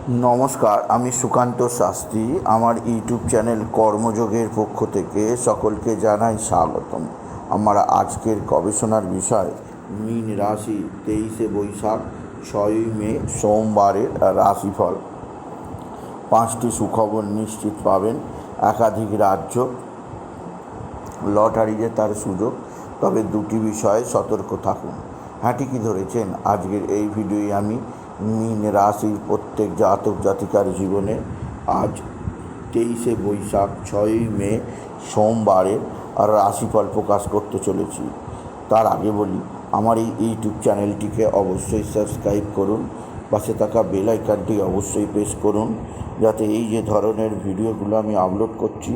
নমস্কার, আমি সুকান্ত শাস্ত্রী। আমার ইউটিউব চ্যানেল কর্মযোগের পক্ষ থেকে সকলকে জানাই স্বাগতম। আমার আজকের গবেষণার বিষয় মীন রাশি 23শে বৈশাখ 6ই মে সোমবারের রাশিফল। 5টি সুখবর নিশ্চিত পাবেন, একাধিক রাজ্য, লটারি জেতার সুযোগ, তবে 2টি বিষয়ে সতর্ক থাকুন। হ্যাঁ, ঠিকই ধরেছেন। আজকের এই ভিডিওয়ে আমি মীন রাশির প্রত্যেক জাতক জাতিকার জীবনে আজ 23শে বৈশাখ 6ই মে সোমবারের রাশিফল প্রকাশ করতে চলেছি। তার আগে বলি, আমার এই ইউটিউব চ্যানেলটিকে অবশ্যই সাবস্ক্রাইব করুন, পাশে থাকা বেল আইকনটি অবশ্যই প্রেস করুন, যাতে এই যে ধরনের ভিডিওগুলো আমি আপলোড করছি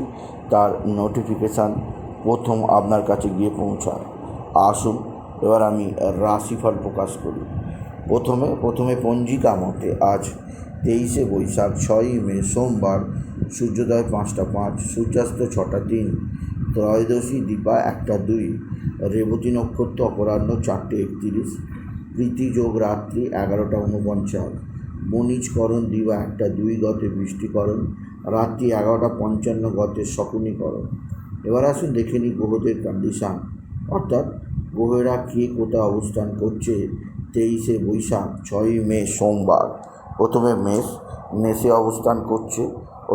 তার নোটিফিকেশান প্রথম আপনার কাছে গিয়ে পৌঁছায়। আসুন এবার আমি রাশিফল প্রকাশ করি। প্রথমে পঞ্জিকা মতে আজ 23শে বৈশাখ 6ই মে সোমবার, সূর্যোদয় 5টা 5, সূর্যাস্ত 6টা 3, ত্রয়োদশী দীপা 1টা 2, রেবতী নক্ষত্র অপরাহ্ন 4টে 31, প্রীতি যোগ রাত্রি 11টা 49, বণিজকরণ দিবা 1টা 2 গতে বৃষ্টিকরণ, রাত্রি 11টা 55 গতে শকুনিকরণ। এবার আসুন দেখে নিই গ্রহদের কন্ডিশান, অর্থাৎ গ্রহেরা কে কোথায় অবস্থান করছে 23শে বৈশাখ 6ই মে সোমবার। প্রথমে মেষে অবস্থান করছে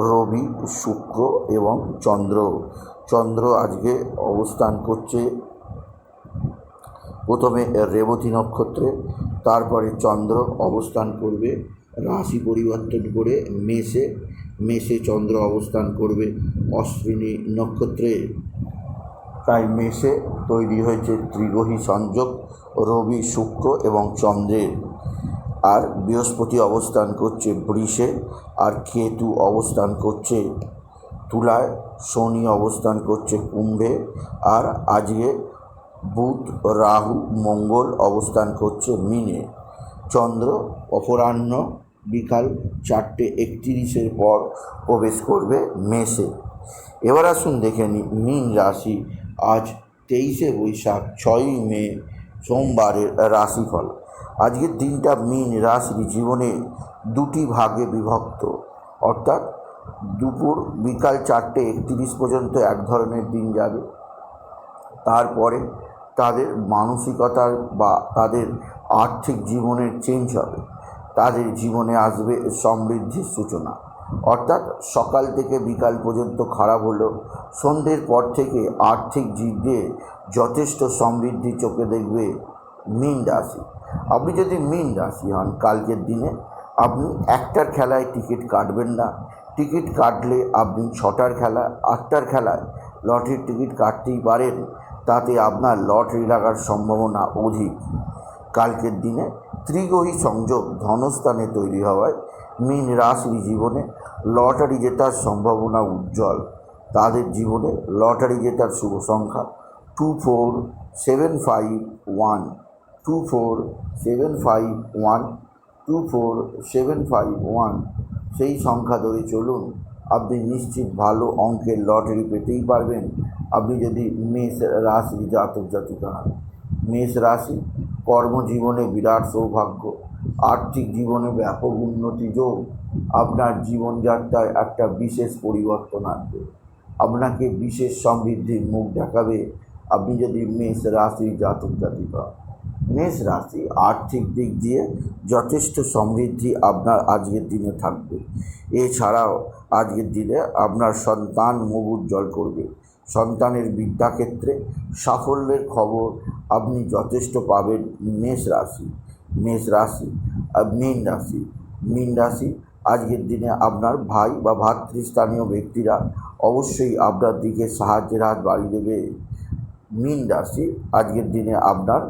রবি, শুক্র এবং চন্দ্র আজকে অবস্থান করছে প্রথমে রেবতী নক্ষত্রে, তারপরে চন্দ্র অবস্থান করবে রাশি পরিবর্তন করে মেষে চন্দ্র অবস্থান করবে অশ্বিনী নক্ষত্রে। তাই মেষে তৈরি হয়েছে ত্রিগ্রহী সংযোগ রবি, শুক্র এবং চন্দ্রের। আর বৃহস্পতি অবস্থান করছে বৃষে, আর কেতু অবস্থান করছে তুলায়, শনি অবস্থান করছে কুম্ভে, আর আজকে বুধ, রাহু, মঙ্গল অবস্থান করছে মীনে। চন্দ্র অপরাহ্ন বিকাল 4টে 31 পর প্রবেশ করবে মেষে। এবার আসুন দেখে নিই মীন রাশি আজ 23শে বৈশাখ 6ই মে সোমবারের রাশিফল। আজকের দিনটা মীন রাশির জীবনে 2টি ভাগে বিভক্ত, অর্থাৎ বিকাল 4টে 31 পর্যন্ত এক ধরনের দিন যাবে, তারপরে তাদের মানসিকতার বা তাদের আর্থিক জীবনের চেঞ্জ হবে, তাদের জীবনে আসবে সমৃদ্ধির সূচনা। অর্থাৎ সকাল থেকে বিকাল পর্যন্ত খারাপ হলেও সন্ধ্যের পর থেকে আর্থিক দিক দিয়ে যথেষ্ট সমৃদ্ধি চোখে দেখবে মীন রাশি। আপনি যদি মীন রাশি হন, কালকের দিনে আপনি 1টার খেলায় টিকিট কাটবেন না। টিকিট কাটলে আপনি 6টার খেলা 8টার খেলায় লটারির টিকিট কাটতেই পারেন, তাতে আপনার লটারি লাগার সম্ভাবনা অধিক। কালকের দিনে ত্রিগ্রহী সংযোগ ধনস্থানে তৈরি হওয়ায় মীন রাশির জীবনে লটারি জেতার সম্ভাবনা উজ্জ্বল। তাদের জীবনে লটারি জেতার শুভ সংখ্যা 24751, 24751, 24751। সেই সংখ্যা ধরে চলুন, আপনি নিশ্চিত ভালো অঙ্কের লটারি পেতেই পারবেন। আপনি যদি মেষ রাশির জাতক জাতিকা হন। মেষ রাশি কর্মজীবনে বিরাট সৌভাগ্য, আর্থিক জীবনে ব্যাপক উন্নতি যোগ, আপনার জীবনযাত্রায় একটা বিশেষ পরিবর্তন আনবে, আপনাকে বিশেষ সমৃদ্ধির মুখ দেখাবে। আপনি যদি মেষ রাশির জাতক জাতিকা হন। মেষ রাশি আর্থিক দিক দিয়ে যথেষ্ট সমৃদ্ধি আপনার আজকের দিনে থাকবে। এছাড়াও আজকের দিনে আপনার সন্তান মুখ উজ্জ্বল করবে। সন্তানের বিদ্যাক্ষেত্রে সাফল্যের খবর আপনি যথেষ্ট পাবেন। মীন রাশি আজকের দিনে আপনার ভাই বা ভাতৃস্থানীয় ব্যক্তিরা অবশ্যই আপনার দিকে সাহায্যের হাত বাড়িয়ে দেবে। মীন রাশি আজকের দিনে আপনার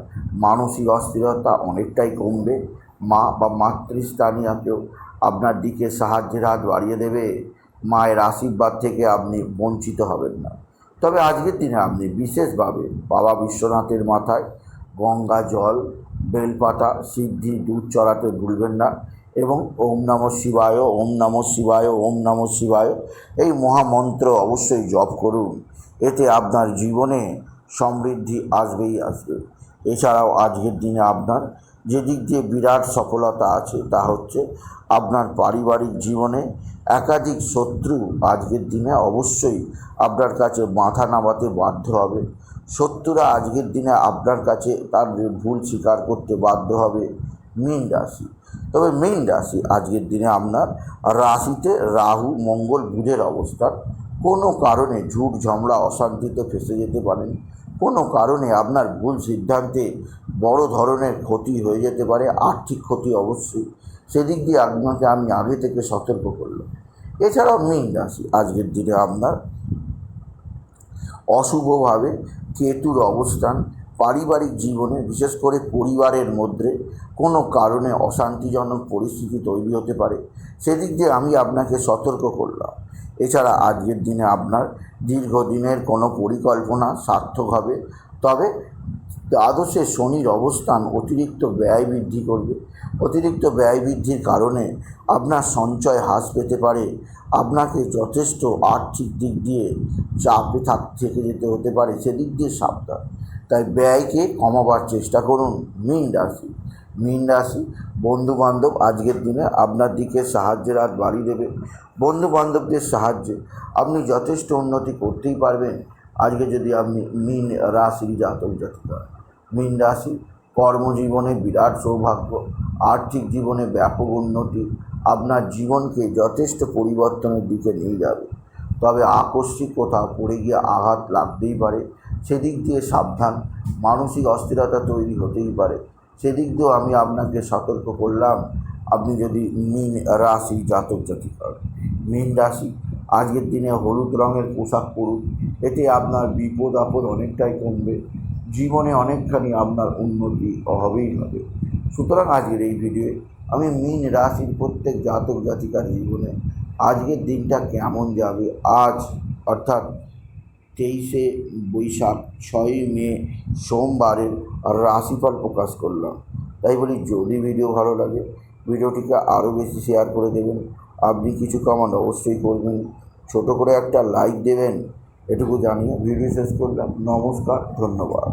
মানসিক অস্থিরতা অনেকটাই কমবে। মা বা মাতৃস্থানীয়কেও আপনার দিকে সাহায্যের হাত বাড়িয়ে দেবে। মায়ের আশীর্বাদ থেকে আপনি বঞ্চিত হবেন না। তবে আজকের দিনে আপনি বিশেষভাবে বাবা বিশ্বনাথের মাথায় গঙ্গা জল, বেলপাতা, সিদ্ধি, দুধ চড়াতে ভুলবেন না, এবং ওম নমঃ শিবায়, ওম নমঃ শিবায়, ওম নমঃ শিবায় এই মহামন্ত্র অবশ্যই জপ করুন। এতে আপনার জীবনে সমৃদ্ধি আসবেই আসবে। এছাড়াও আজকের দিনে আপনার যেদিক দিয়ে বিরাট সফলতা আছে তা হচ্ছে আপনার পারিবারিক জীবনে একাধিক শত্রু আজকের দিনে অবশ্যই আপনার কাছে মাথা নামাতে বাধ্য হবে। শত্রুরা আজকের দিনে আপনার কাছে তার ভুল স্বীকার করতে বাধ্য হবে। মীন রাশি, তবে মীন রাশি আজকের দিনে আপনার রাশিতে রাহু মঙ্গল বুধের অবস্থান, কোনো কারণে ঝুট ঝামেলা অশান্তিতে ফেঁসে যেতে পারেন। কোনো কারণে আপনার ভুল সিদ্ধান্তে বড় ধরনের ক্ষতি হয়ে যেতে পারে, আর্থিক ক্ষতি অবশ্যই। সেদিক দিয়ে আপনাকে আমি আগে থেকে সতর্ক করলাম। এছাড়াও মীন রাশি আজকের দিনে আপনার অশুভভাবে কেতুর অবস্থান, পারিবারিক জীবনে বিশেষ করে পরিবারের মধ্যে কোনো কারণে অশান্তিজনক পরিস্থিতি তৈরি হতে পারে, সেদিক দিয়ে আমি আপনাকে সতর্ক করলাম। এছাড়া আজকের দিনে আপনার দীর্ঘদিনের কোনো পরিকল্পনা সার্থক হবে, তবে দ্বাদশে শনির অবস্থান অতিরিক্ত ব্যয় বৃদ্ধি করবে। অতিরিক্ত ব্যয় বৃদ্ধির কারণে আপনার সঞ্চয় হ্রাস পেতে পারে, আপনাকে যথেষ্ট আর্থিক দিক দিয়ে চাপে থেকে যেতে হতে পারে, সেদিক দিয়ে সাবধান। তাই ব্যয়কে কমাবার চেষ্টা করুন। মীন রাশি বন্ধুবান্ধব আজকের দিনে আপনার দিকে সাহায্যের হাত বাড়িয়ে দেবে। বন্ধুবান্ধবদের সাহায্যে আপনি যথেষ্ট উন্নতি করতেই পারবেন আজকে যদি আপনি মীন রাশির জাতক জাতিকা। মীন রাশি কর্মজীবনে বিরাট সৌভাগ্য, আর্থিক জীবনে ব্যাপক উন্নতি আপনার জীবনকে যথেষ্ট পরিবর্তনের দিকে নিয়ে যাবে। তবে আকস্মিক কোথাও পড়ে গিয়ে আঘাত লাগতেই পারে, সেদিক দিয়ে সাবধান। মানসিক অস্থিরতা তৈরি হতেই পারে, সেদিক দিয়েও আমি আপনাকে সতর্ক করলাম। আপনি যদি মীন রাশি জাতক জাতিকা। মীন রাশি আজকের দিনে হলুদ রঙের পোশাক পরুন, এতে আপনার বিপদ আপদ অনেকটাই কমবে, জীবনে অনেকখানি আপনার উন্নতি হবেই হবে। সুতরাং আজকের এই ভিডিওয়ে আমি মীন রাশির প্রত্যেক জাতক জাতিকার জীবনে আজকের দিনটা কেমন যাবে, আজ অর্থাৎ 23শে বৈশাখ 6ই মে সোমবারের রাশিফল প্রকাশ করলাম। তাই বলি, যদি ভিডিও ভালো লাগে ভিডিওটিকে আরও বেশি শেয়ার করে দেবেন। আপনি কিছু কমেন্ট অবশ্যই করবেন, ছোট করে একটা লাইক দেবেন, এটুকু জানিয়ে ভিডিও শেষ করলাম। নমস্কার, ধন্যবাদ।